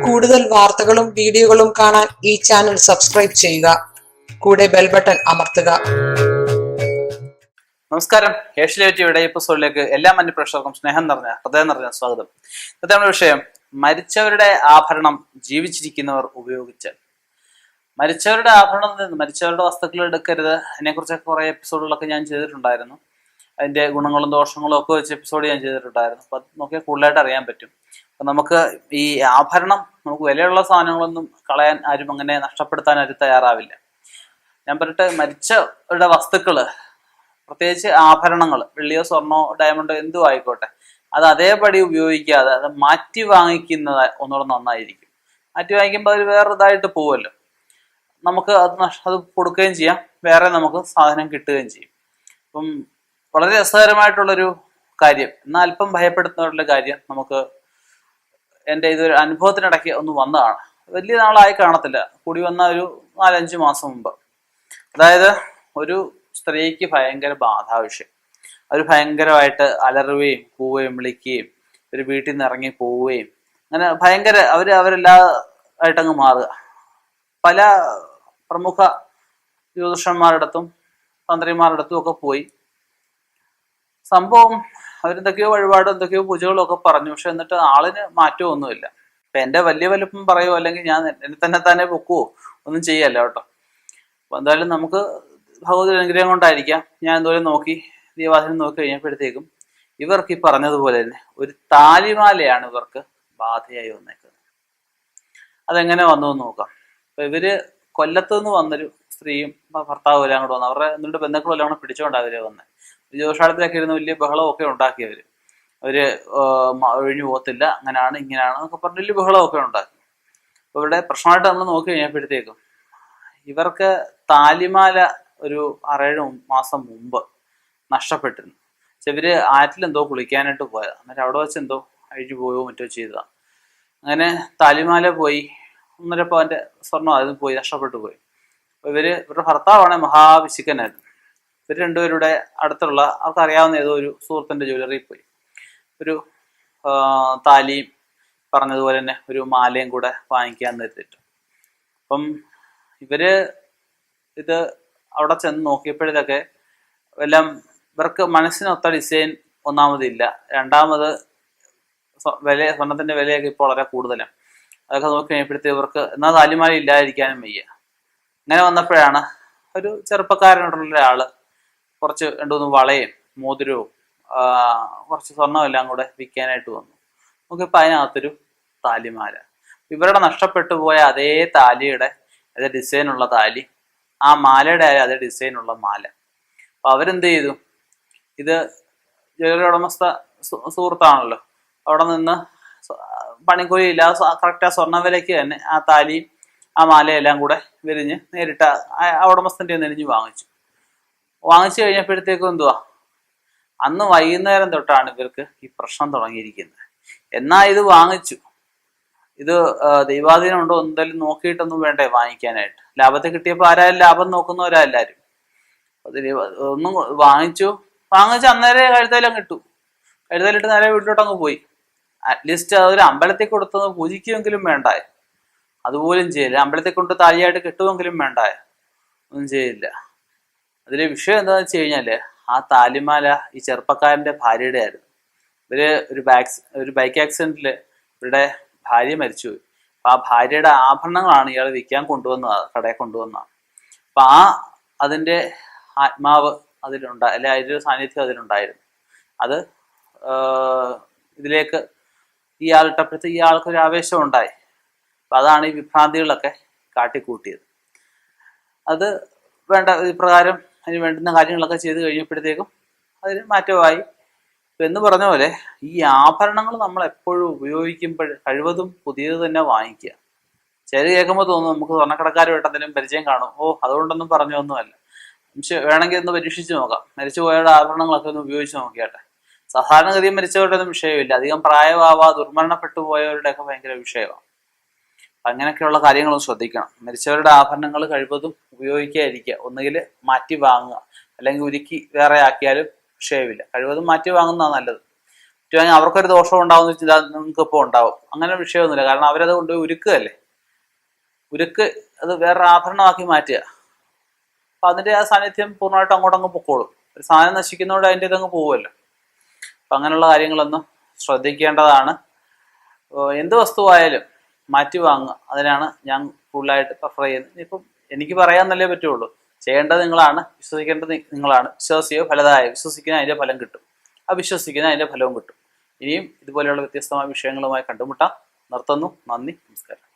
കൂടുതൽ വാർത്തകളും വീഡിയോകളും കാണാൻ ഈ ചാനൽ സബ്സ്ക്രൈബ് ചെയ്യുക. കൂടെ ബെൽ ബട്ടൺ അമർത്തുക. നമസ്കാരം. ഏഷ്യലേറ്റിയുടെ എപ്പിസോഡിലേക്ക് എല്ലാ മനുഷ്യർക്കും സ്നേഹം നിറഞ്ഞ ഹൃദയം നിറഞ്ഞ സ്വാഗതം. ഇന്നത്തെ നമ്മുടെ വിഷയം മരിച്ചവരുടെ ആഭരണം ജീവിച്ചിരിക്കുന്നവർ ഉപയോഗിച്ചാൽ. മരിച്ചവരുടെ ആഭരണം, മരിച്ചവരുടെ വസ്തുക്കൾ എടുക്കരുത്, അതിനെക്കുറിച്ചൊക്കെ കുറെ എപ്പിസോഡുകളൊക്കെ ഞാൻ ചെയ്തിട്ടുണ്ടായിരുന്നു. അതിന്റെ ഗുണങ്ങളും ദോഷങ്ങളും ഒക്കെ വെച്ച് എപ്പിസോഡ് ഞാൻ ചെയ്തിട്ടുണ്ടായിരുന്നു. അപ്പൊ അത് നോക്കിയാൽ കൂടുതലായിട്ട് അറിയാൻ പറ്റും. അപ്പൊ നമുക്ക് ഈ ആഭരണം, നമുക്ക് വിലയുള്ള സാധനങ്ങളൊന്നും കളയാൻ ആരും അങ്ങനെ നഷ്ടപ്പെടുത്താൻ ആരും തയ്യാറാവില്ല. ഞാൻ പറഞ്ഞിട്ട് മരിച്ചവരുടെ വസ്തുക്കള്, പ്രത്യേകിച്ച് ആഭരണങ്ങൾ, വെള്ളിയോ സ്വർണ്ണോ ഡയമണ്ടോ എന്തും ആയിക്കോട്ടെ, അത് അതേപടി ഉപയോഗിക്കാതെ അത് മാറ്റി വാങ്ങിക്കുന്നത് ഒന്നുകൂടെ നന്നായിരിക്കും. മാറ്റി വാങ്ങിക്കുമ്പോൾ അത് വേറെ ഇതായിട്ട് പോവുമല്ലോ. നമുക്ക് അത് കൊടുക്കുകയും ചെയ്യാം, വേറെ നമുക്ക് സാധനം കിട്ടുകയും ചെയ്യും. അപ്പം വളരെ രസകരമായിട്ടുള്ളൊരു കാര്യം, എന്നാൽ അല്പം ഭയപ്പെടുത്തുന്ന കാര്യം നമുക്ക് എൻ്റെ ഇതൊരു അനുഭവത്തിനിടയ്ക്ക് ഒന്ന് വന്നതാണ്. വലിയ നാളായി കാണത്തില്ല, കൂടി വന്ന ഒരു 4-5 മാസം മുമ്പ്. അതായത് ഒരു സ്ത്രീക്ക് ഭയങ്കര ബാധാവിഷയം. അവർ ഭയങ്കരമായിട്ട് അലറുകയും കൂവുകയും വിളിക്കുകയും ഒരു വീട്ടിൽ നിന്ന് ഇറങ്ങി പോവുകയും അങ്ങനെ ഭയങ്കര അവരെല്ലാമായിട്ടങ്ങ് മാറുക. പല പ്രമുഖ ജ്യോതിഷന്മാരുടെ തന്ത്രിമാരുടെ ഒക്കെ പോയി. സംഭവം അവരെന്തൊക്കെയോ വഴിപാടും എന്തൊക്കെയോ പൂജകളും ഒക്കെ പറഞ്ഞു. പക്ഷെ എന്നിട്ട് ആളിന് മാറ്റമൊന്നുമില്ല. ഇപ്പൊ എന്റെ വലിയ വലുപ്പം പറയുമോ അല്ലെങ്കിൽ ഞാൻ എന്നെ തന്നെ പൊക്കുവോ ഒന്നും ചെയ്യല്ല കേട്ടോ. അപ്പൊ എന്തായാലും നമുക്ക് ഭഗവതി അനുഗ്രഹം കൊണ്ടായിരിക്കാം, ഞാൻ എന്തോരം നോക്കി ദീപാസനം നോക്കി കഴിഞ്ഞപ്പോഴത്തേക്കും ഇവർക്ക് ഈ പറഞ്ഞതുപോലെ തന്നെ ഒരു താലിമാലയാണ് ഇവർക്ക് ബാധയായി വന്നേക്കുന്നത്. അതെങ്ങനെ വന്നു എന്ന് നോക്കാം. അപ്പൊ ഇവര് കൊല്ലത്തു നിന്ന് വന്നൊരു സ്ത്രീയും ഭർത്താവും എല്ലാം കൂടെ വന്നു. അവരുടെ എന്നിട്ട് ബന്ധുക്കളും എല്ലാം കൂടെ പിടിച്ചുകൊണ്ടാണ് അവര് വന്നത്. ജ്യോതിഷാലത്തിലൊക്കെ ഇരുന്ന് വലിയ ബഹളമൊക്കെ ഉണ്ടാക്കിയവര്. അവര് ഒഴിഞ്ഞു പോകത്തില്ല, അങ്ങനെയാണ് ഇങ്ങനെയാണ് എന്നൊക്കെ പറഞ്ഞ് വലിയ ബഹളമൊക്കെ ഉണ്ടാക്കി. അപ്പൊ ഇവിടെ പ്രശ്നമായിട്ട് നമ്മൾ നോക്കി കഴിഞ്ഞപ്പോഴത്തേക്കും ഇവർക്ക് താലിമാല ഒരു 6-7 മാസം മുമ്പ് നഷ്ടപ്പെട്ടിരുന്നു. പക്ഷെ ഇവര് ആറ്റിലെന്തോ കുളിക്കാനായിട്ട് പോയത്. അന്നേരം അവിടെ വെച്ച് എന്തോ അഴിഞ്ഞു പോയോ മറ്റോ ചെയ്തതാണ്. അങ്ങനെ താലിമാല പോയി, 1.5 പവന്റെ സ്വർണ്ണം അതിന് പോയി, നഷ്ടപ്പെട്ടു പോയി. അപ്പൊ ഇവരുടെ ഭർത്താവാണ് മഹാപിശുക്കനായിരുന്നു. ഇവർ രണ്ടുപേരുടെ അടുത്തുള്ള അവർക്ക് അറിയാവുന്ന ഏതോ ഒരു സുഹൃത്തിന്റെ ജ്വല്ലറിയിൽ പോയി ഒരു താലിയും പറഞ്ഞതുപോലെ തന്നെ ഒരു മാലയും കൂടെ വാങ്ങിക്കാൻ നിർത്തിയിട്ടു. അപ്പം ഇവര് ഇത് അവിടെ ചെന്ന് നോക്കിയപ്പോഴതൊക്കെ എല്ലാം ഇവർക്ക് മനസ്സിനൊത്ത ഡിസൈൻ ഒന്നാമതില്ല, രണ്ടാമത് സ്വർണത്തിന്റെ വിലയൊക്കെ ഇപ്പോൾ വളരെ കൂടുതലാണ്. അതൊക്കെ നോക്കി കഴിഞ്ഞപ്പോഴത്തേക്ക് ഇവർക്ക് എന്നാൽ താലിമാല ഇല്ലാതിരിക്കാനും വയ്യ. അങ്ങനെ വന്നപ്പോഴാണ് ഒരു ചെറുപ്പക്കാരനോടുള്ള ഒരാള് കുറച്ച് 2-3 വളയും മോതിരവും കുറച്ച് സ്വർണ്ണം എല്ലാം കൂടെ വിൽക്കാനായിട്ട് വന്നു. നോക്കിയപ്പോൾ അതിനകത്തൊരു താലിമാല, ഇവരുടെ നഷ്ടപ്പെട്ടു പോയ അതേ താലിയുടെ അതേ ഡിസൈനുള്ള താലി, ആ മാലയുടെ അതേ ഡിസൈനുള്ള മാല. അപ്പൊ അവരെന്ത് ചെയ്തു, ഇത് ജ്വല്ലറി ഉടമസ്ഥ സുഹൃത്താണല്ലോ, അവിടെ നിന്ന് പണിക്കൂലിയില്ല, കറക്റ്റ് ആ സ്വർണ്ണ വിലയ്ക്ക് തന്നെ ആ താലിയും ആ മാലയെല്ലാം കൂടെ വിരിഞ്ഞ് നേരിട്ട് ആ ഉടമസ്ഥന്റെ നെരിഞ്ഞ് വാങ്ങിച്ചു കഴിഞ്ഞപ്പോഴത്തേക്കും എന്തുവാ, അന്ന് വൈകുന്നേരം തൊട്ടാണ് ഇവർക്ക് ഈ പ്രശ്നം തുടങ്ങിയിരിക്കുന്നത്. എന്നാ ഇത് വാങ്ങിച്ചു, ഇത് ദൈവാധീനം ഉണ്ടോ എന്തായാലും നോക്കിയിട്ടൊന്നും വേണ്ടേ വാങ്ങിക്കാനായിട്ട്. ലാഭത്തെ കിട്ടിയപ്പോൾ ആരായാലും ലാഭം നോക്കുന്നവരാല്ലാരും. ഒന്നും വാങ്ങിച്ചു അന്നേരം കഴുതയിലും കിട്ടു, കഴുതയിലിട്ട് നേരെ വീട്ടിലോട്ടങ്ങ് പോയി. അറ്റ്ലീസ്റ്റ് അതൊരു അമ്പലത്തിൽ കൊടുത്തത് പൂജിക്കുമെങ്കിലും വേണ്ടായ, അതുപോലും ചെയ്യില്ല. അമ്പലത്തിൽ കൊണ്ട് താലിയായിട്ട് കിട്ടുമെങ്കിലും വേണ്ടായ, ഒന്നും ചെയ്യില്ല. അതിലെ വിഷയം എന്താണെന്ന് വെച്ച് കഴിഞ്ഞാല് ആ താലിമാല ഈ ചെറുപ്പക്കാരന്റെ ഭാര്യയുടെ ആയിരുന്നു. ഇവര് ഒരു ബൈക്ക് ആക്സിഡന്റില് ഇവരുടെ ഭാര്യ മരിച്ചുപോയി. അപ്പൊ ആ ഭാര്യയുടെ ആഭരണങ്ങളാണ് ഇയാൾ വിൽക്കാൻ കൊണ്ടുവന്നത്, കടയിൽ കൊണ്ടുവന്നതാണ്. അപ്പൊ അതിന്റെ ആത്മാവ് അല്ലെ അതിന്റെ സാന്നിധ്യം അതിലുണ്ടായിരുന്നു. അത് ഇതിലേക്ക് ഇയാളിട്ടപ്പോഴത്തെ ഇയാൾക്കൊരു ആവേശം ഉണ്ടായി. അപ്പൊ അതാണ് ഈ വിഭ്രാന്തികളൊക്കെ കാട്ടിക്കൂട്ടിയത്. അത് വേണ്ട ഇപ്രകാരം അതിന് വേണ്ടുന്ന കാര്യങ്ങളൊക്കെ ചെയ്ത് കഴിഞ്ഞപ്പോഴത്തേക്കും അതിന് മാറ്റമായി. എന്ന് പറഞ്ഞ പോലെ ഈ ആഭരണങ്ങൾ നമ്മൾ എപ്പോഴും ഉപയോഗിക്കുമ്പോൾ കഴിവതും പുതിയത് തന്നെ വാങ്ങിക്കുക. ചില കേൾക്കുമ്പോൾ തോന്നും നമുക്ക് സ്വർണ്ണക്കടക്കാരുമായിട്ട് എന്തെങ്കിലും പരിചയം കാണും, അതുകൊണ്ടൊന്നും പറഞ്ഞൊന്നുമല്ല. പക്ഷെ വേണമെങ്കിൽ ഒന്ന് പരീക്ഷിച്ച് നോക്കാം. മരിച്ചുപോയവരുടെ ആഭരണങ്ങളൊക്കെ ഒന്ന് ഉപയോഗിച്ച് നോക്കിയാട്ടെ. സാധാരണഗതിയും മരിച്ചവരുടെ ഒന്നും വിഷയമില്ല, അധികം ദുർമരണപ്പെട്ടു പോയവരുടെയൊക്കെ ഭയങ്കര വിഷയമാണ്. അങ്ങനെയൊക്കെയുള്ള കാര്യങ്ങളും ശ്രദ്ധിക്കണം. മരിച്ചവരുടെ ആഭരണങ്ങൾ കഴിവതും ഉപയോഗിക്കാതിരിക്കുക. ഒന്നുകിൽ മാറ്റി വാങ്ങുക, അല്ലെങ്കിൽ ഉരുക്കി വേറെ ആക്കിയാലും വിഷയമില്ല. കഴിവതും മാറ്റി വാങ്ങുന്നതാണ് നല്ലത്. പറ്റുവാണെങ്കിൽ അവർക്കൊരു ദോഷം ഉണ്ടാവുമെന്ന് വെച്ചാൽ നിങ്ങൾക്ക് ഇപ്പോൾ ഉണ്ടാവും. അങ്ങനെ വിഷയമൊന്നുമില്ല. കാരണം അവരത് കൊണ്ടുപോയി ഉരുക്കുകയല്ലേ. ഉരുക്ക് അത് വേറൊരു ആഭരണമാക്കി മാറ്റുക. അപ്പൊ അതിന്റെ ആ സാന്നിധ്യം പൂർണ്ണമായിട്ടും അങ്ങോട്ടങ്ങ് പൊക്കോളും. ഒരു സാധനം നശിക്കുന്നതുകൊണ്ട് അതിൻ്റെ ഇതങ്ങ് പോകുമല്ലോ. അപ്പൊ അങ്ങനെയുള്ള കാര്യങ്ങളൊന്നും ശ്രദ്ധിക്കേണ്ടതാണ്. എന്ത് വസ്തുവായാലും മാറ്റി വാങ്ങുക, അതിനാണ് ഞാൻ കൂടുതലായിട്ട് പ്രിഫർ ചെയ്യുന്നത്. ഇപ്പം എനിക്ക് പറയാന്നല്ലേ പറ്റുള്ളൂ. ചെയ്യേണ്ടത് നിങ്ങളാണ്, വിശ്വസിക്കേണ്ടത് നിങ്ങളാണ്. വിശ്വാസിയോ ഫലതായ, വിശ്വസിക്കുന്ന അതിന്റെ ഫലം കിട്ടും, അവിശ്വസിക്കുന്ന അതിന്റെ ഫലവും കിട്ടും. ഇനിയും ഇതുപോലെയുള്ള വ്യത്യസ്തമായ വിഷയങ്ങളുമായി കണ്ടുമുട്ടാം. നിർത്തുന്നു. നന്ദി, നമസ്കാരം.